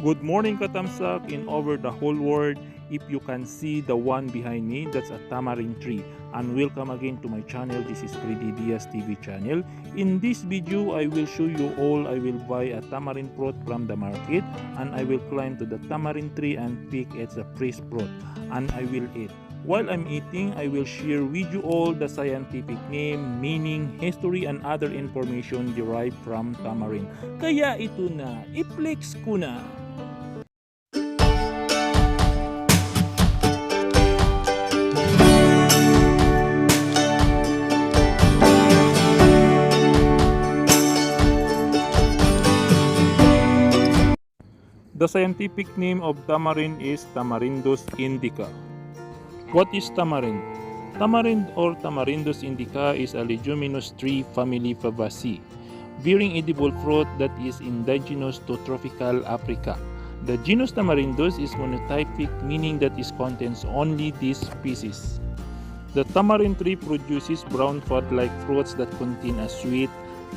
Good morning, Katamsak, in over the whole world. If you can see the one behind me, that's a tamarind tree. And welcome again to my channel. This is Freddy Diaz TV channel. In this video, I will show you all. I will buy a tamarind fruit from the market, and I will climb to the tamarind tree and pick its a fresh fruit, and I will eat. While I'm eating, I will share with you all the scientific name, meaning, history, and other information derived from tamarind. Kaya ito na, i-flex ko na! The scientific name of tamarind is Tamarindus indica. What is tamarind? Tamarind or Tamarindus indica is a leguminous tree family Fabaceae, bearing edible fruit that is indigenous to tropical Africa. The genus Tamarindus is monotypic, meaning that it contains only this species. The tamarind tree produces brown fud-like fruits that contain a sweet,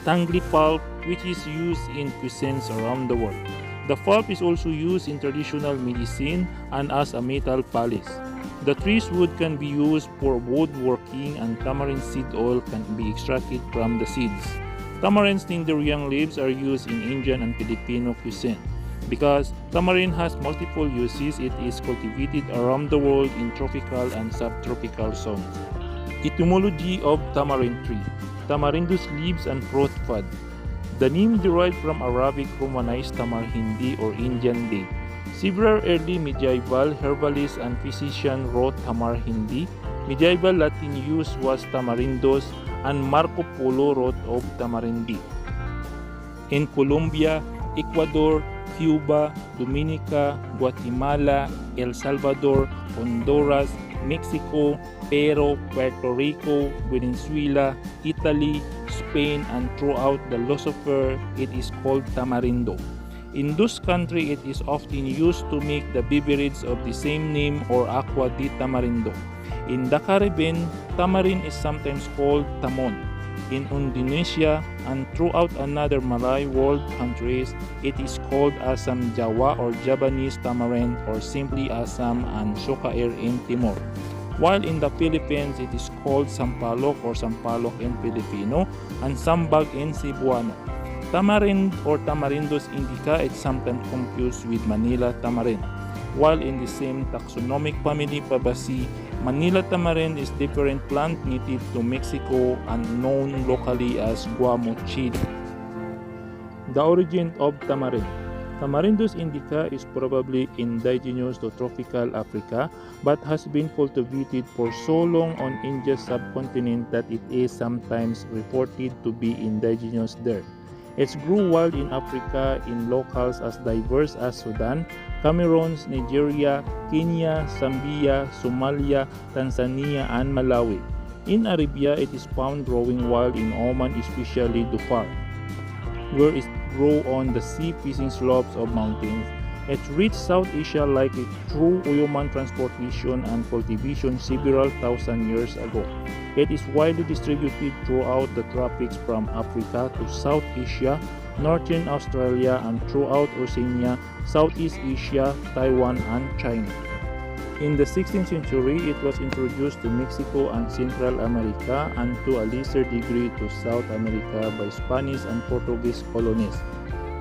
tangly pulp which is used in cuisines around the world. The pulp is also used in traditional medicine and as a metal polish. The tree's wood can be used for woodworking, and tamarind seed oil can be extracted from the seeds. Tamarind's tender young leaves are used in Indian and Filipino cuisine. Because tamarind has multiple uses, it is cultivated around the world in tropical and subtropical zones. Etymology of tamarind tree. Tamarindus leaves and fruit fud. The name derived from Arabic Romanized Tamar Hindi or Indian date. Several early medieval herbalists and physicians wrote Tamar Hindi. Medieval Latin use was Tamarindus, and Marco Polo wrote of Tamarindi. In Colombia, Ecuador, Cuba, Dominica, Guatemala, El Salvador, Honduras, Mexico, Peru, Puerto Rico, Venezuela, Italy, Spain, and throughout the Lucifer, it is called tamarindo. In those countries, it is often used to make the beverage of the same name or aqua di tamarindo. In the Caribbean, tamarind is sometimes called tamon. In Indonesia and throughout another Malay world countries, it is called asam Jawa or Japanese tamarind, or simply asam and sukair in Timor. While in the Philippines, it is called sampalok or sampalok in Filipino and sambag in Cebuano. Tamarind or Tamarindus indica is sometimes confused with Manila tamarind. While in the same taxonomic family Fabaceae, Manila tamarind is different plant native to Mexico and known locally as guamuchil. The origin of tamarind. Tamarindus indica is probably indigenous to tropical Africa, but has been cultivated for so long on India's subcontinent that it is sometimes reported to be indigenous there. It grew wild in Africa in locales as diverse as Sudan, Cameroon, Nigeria, Kenya, Zambia, Somalia, Tanzania, and Malawi. In Arabia, it is found growing wild in Oman, especially Dhofar, where it grows on the sea-facing slopes of mountains. It reached South Asia likely through human transportation and cultivation several thousand years ago. It is widely distributed throughout the tropics from Africa to South Asia, northern Australia, and throughout Oceania, Southeast Asia, Taiwan, and China. In the 16th century, it was introduced to Mexico and Central America, and to a lesser degree to South America by Spanish and Portuguese colonists,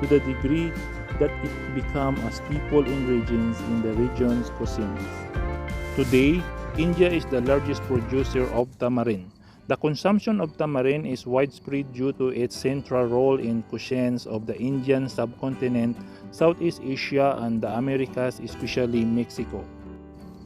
to the degree that it became a staple ingredient in the region's cuisines. Today, India is the largest producer of tamarind. The consumption of tamarind is widespread due to its central role in cuisines of the Indian subcontinent, Southeast Asia, and the Americas, especially Mexico.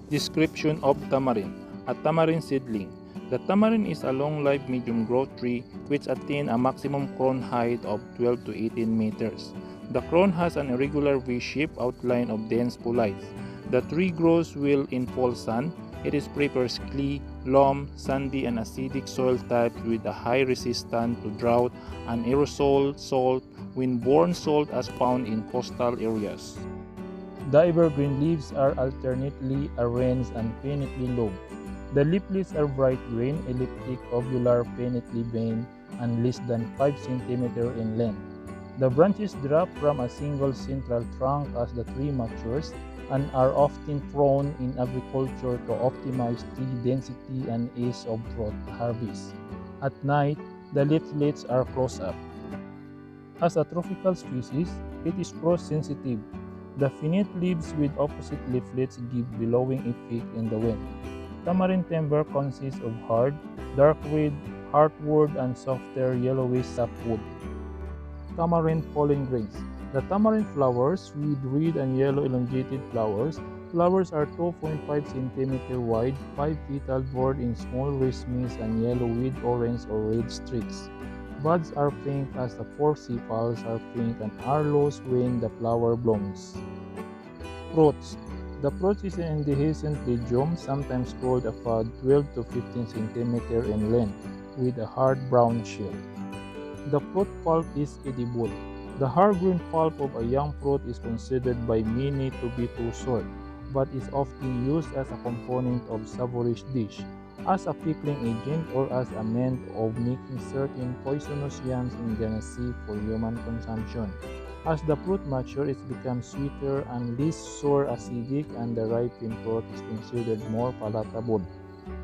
Description of tamarind. A tamarind seedling. The tamarind is a long-lived medium-growth tree which attains a maximum crown height of 12 to 18 meters. The crown has an irregular V-shaped outline of dense foliage. The tree grows well in fall sun. It is prefers clay, loam, sandy, and acidic soil types with a high resistance to drought and aerosol salt, wind-borne salt as found in coastal areas. The evergreen leaves are alternately arranged and pinnately lobed. The leaflets are bright green, elliptic, ovular, pinnately veined, and less than 5 cm in length. The branches drop from a single central trunk as the tree matures and are often thrown in agriculture to optimize tree density and ease of harvest. At night, the leaflets are closed up. As a tropical species, it is frost-sensitive. The finite leaves with opposite leaflets give billowing effect in the wind. Tamarind timber consists of hard, dark red, heartwood, and softer yellowish sapwood. Tamarind pollen grains. The tamarind flowers with red and yellow elongated flowers. Flowers are 2.5 cm wide, 5 petal bored in small racemes and yellow with orange or red streaks. Buds are pink as the 4 sepals are pink and are loose when the flower blooms. Fruits. The fruit is an indehiscent legume, sometimes called a fud, 12 to 15 cm in length, with a hard brown shell. The fruit pulp is edible. The hard green pulp of a young fruit is considered by many to be too sour, but is often used as a component of savory dish, as a pickling agent or as a means of making certain poisonous yams in Genesee for human consumption. As the fruit matures, it becomes sweeter and less sour acidic, and the ripened fruit is considered more palatable.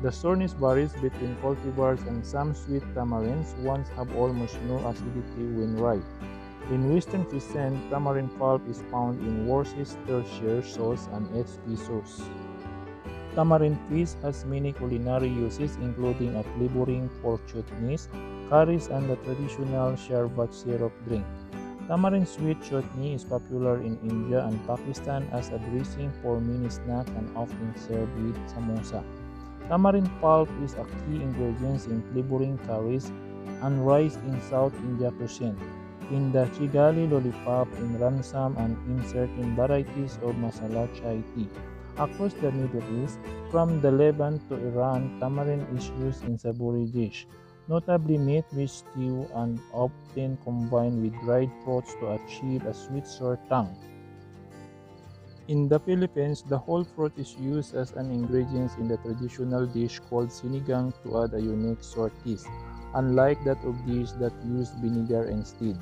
The sourness varies between cultivars, and some sweet tamarinds ones have almost no acidity when ripe. In Western cuisine, tamarind pulp is found in Worcestershire sauce and HP sauce. Tamarind paste has many culinary uses, including a flavoring for chutneys, curries, and the traditional sharbat syrup drink. Tamarind sweet chutney is popular in India and Pakistan as a dressing for many snacks and often served with samosa. Tamarind pulp is a key ingredient in flavoring curries and rice in South India cuisine, in the Chigali lollipop, in ramsam, and in certain varieties of masala chai tea. Across the Middle East, from the Levant to Iran, tamarind is used in savory dish, notably made with stew and often combined with dried fruits to achieve a sweet sour tang. In the Philippines, the whole fruit is used as an ingredient in the traditional dish called sinigang to add a unique sour taste, unlike that of dishes that use vinegar instead.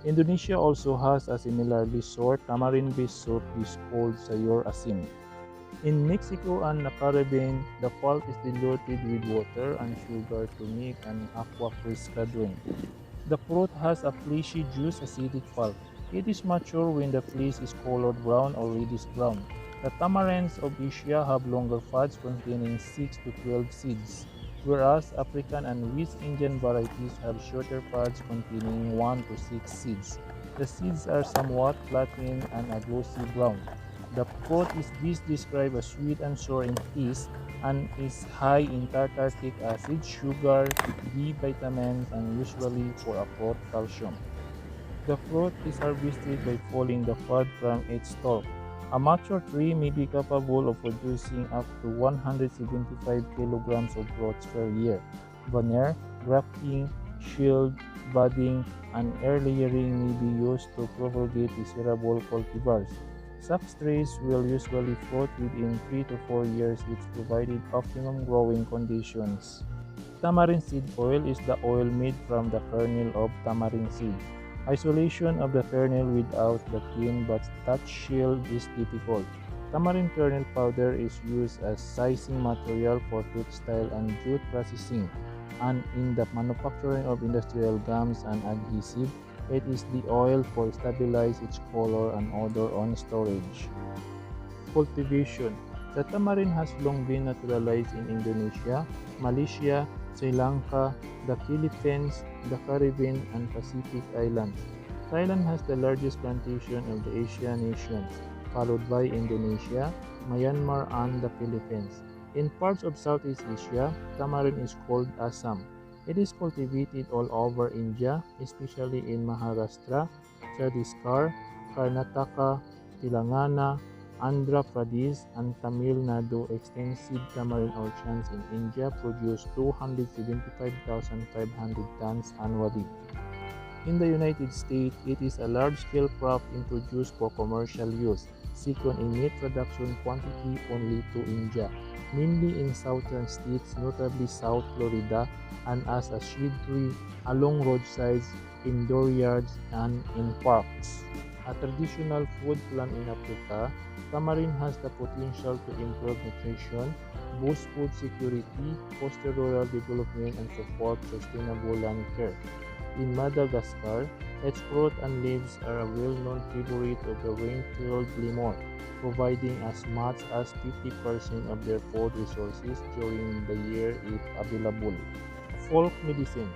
Indonesia also has a similarly sour tamarind-based soup dish called sayur asim. In Mexico and the Caribbean, the pulp is diluted with water and sugar to make an aqua fresca drink. The fruit has a fleshy juice acidic pulp. It is mature when the flesh is colored brown or reddish brown. The tamarinds of Asia have longer pods containing 6 to 12 seeds, whereas African and West Indian varieties have shorter pods containing 1 to 6 seeds. The seeds are somewhat flattened and a glossy brown. The fruit is described as sweet and sour in taste and is high in tartaric acid, sugar, B vitamins, and usually for a fruit calcium. The fruit is harvested by pulling the pod from its stalk. A mature tree may be capable of producing up to 175 kilograms of fruits per year. Veneer, grafting, shield, budding, and air layering may be used to propagate desirable cultivars. Such trees will usually fruit within 3 to 4 years, which provided optimum growing conditions. Tamarind seed oil is the oil made from the kernel of tamarind seed. Isolation of the kernel without the tin but touch shield is difficult. Tamarind kernel powder is used as sizing material for textile and jute processing, and in the manufacturing of industrial gums and adhesive. It is the oil for stabilize its color and odor on storage. Cultivation. The tamarind has long been naturalized in Indonesia, Malaysia, Sri Lanka, the Philippines, the Caribbean, and Pacific Islands. Thailand has the largest plantation of the Asian nations, followed by Indonesia, Myanmar, and the Philippines. In parts of Southeast Asia, tamarind is called asam. It is cultivated all over India, especially in Maharashtra, Chhattisgarh, Karnataka, Telangana, Andhra Pradesh, and Tamil Nadu. Extensive tamarind orchards in India produce 275,500 tons annually. In the United States, it is a large-scale crop introduced for commercial use, second in meat production quantity only to India, mainly in southern states, notably South Florida, and as a shade tree along roadsides. in dooryards, and in parks. A traditional food plant in Africa, tamarind has the potential to improve nutrition, boost food security, foster rural development, and support sustainable land care. In Madagascar, its fruit and leaves are a well-known favorite of the rain-filled lemur, providing as much as 50% of their food resources during the year if available. Folk medicine.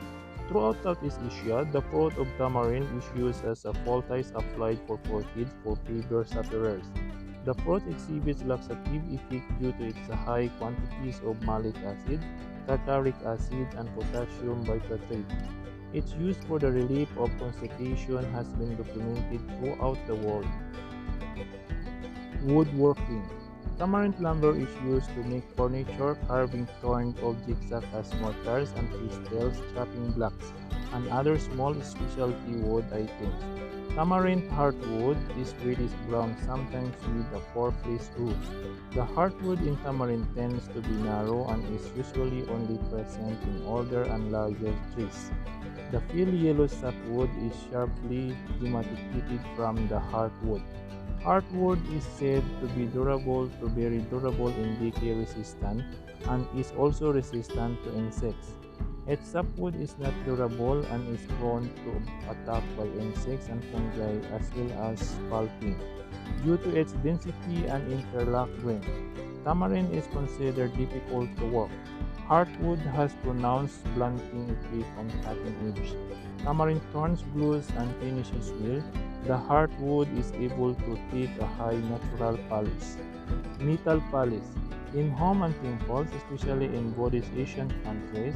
Throughout Southeast Asia, the fruit of tamarind is used as a poultice applied for kids for fever sufferers. The fruit exhibits laxative effect due to its high quantities of malic acid, tartaric acid, and potassium bitartrate. Its use for the relief of constipation has been documented throughout the world. Woodworking. Tamarind lumber is used to make furniture, carving torn objects such as mortars and pestles, chopping blocks, and other small specialty wood items. Tamarind heartwood is reddish brown, sometimes with a four-piece roof. The heartwood in tamarind tends to be narrow and is usually only present in older and larger trees. The pale yellow sapwood is sharply demarcated from the heartwood. Heartwood is said to be durable to very durable and decay resistant and is also resistant to insects. Its sapwood is not durable and is prone to attack by insects and fungi as well as pulping. Due to its density and interlocked grain, tamarind is considered difficult to work. Heartwood has pronounced blunting effect on cutting edge. Tamarind turns blues and finishes well. The heartwood is able to take a high natural polish. Metal polish. In home and temples, especially in Buddhist Asian countries,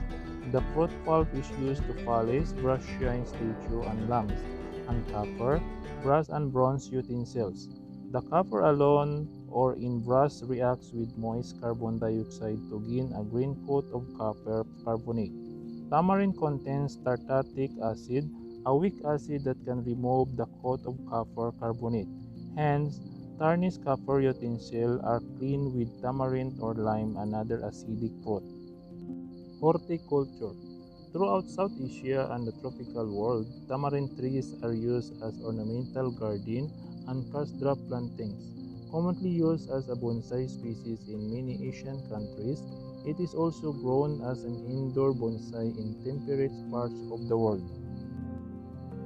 the fruit pulp is used to polish brush shrine statue and lamps, and copper, brass and bronze utensils. The copper alone or in brass reacts with moist carbon dioxide to gain a green coat of copper carbonate. Tamarind contains tartaric acid, a weak acid that can remove the coat of copper carbonate. Hence, tarnished copper utensils are cleaned with tamarind or lime, another acidic fruit. Horticulture. Throughout South Asia and the tropical world, tamarind trees are used as ornamental garden and cash-crop plantings. Commonly used as a bonsai species in many Asian countries, it is also grown as an indoor bonsai in temperate parts of the world.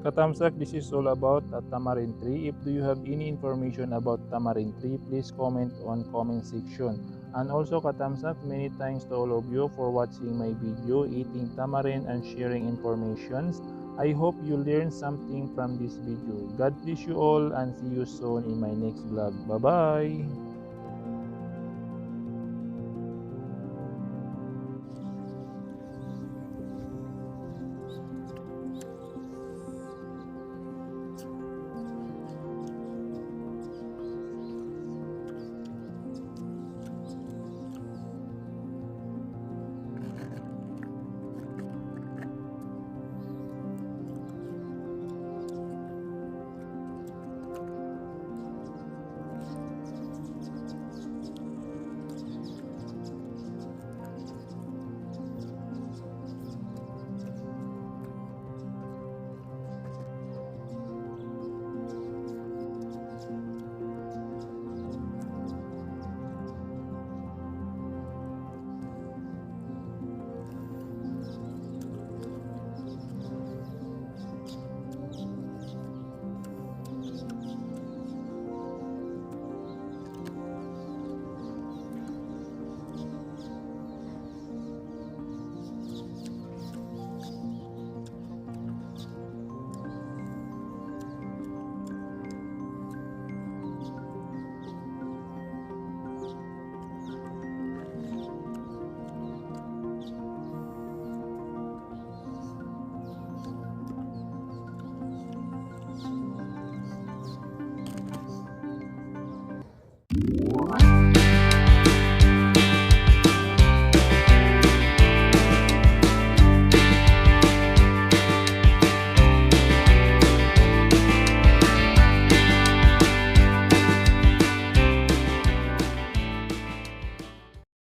Katamsak, this is all about a tamarind tree. If you have any information about tamarind tree, please comment on comment section. And also Katamsak, many thanks to all of you for watching my video, eating tamarind and sharing informations. I hope you learned something from this video. God bless you all and see you soon in my next vlog. Bye-bye!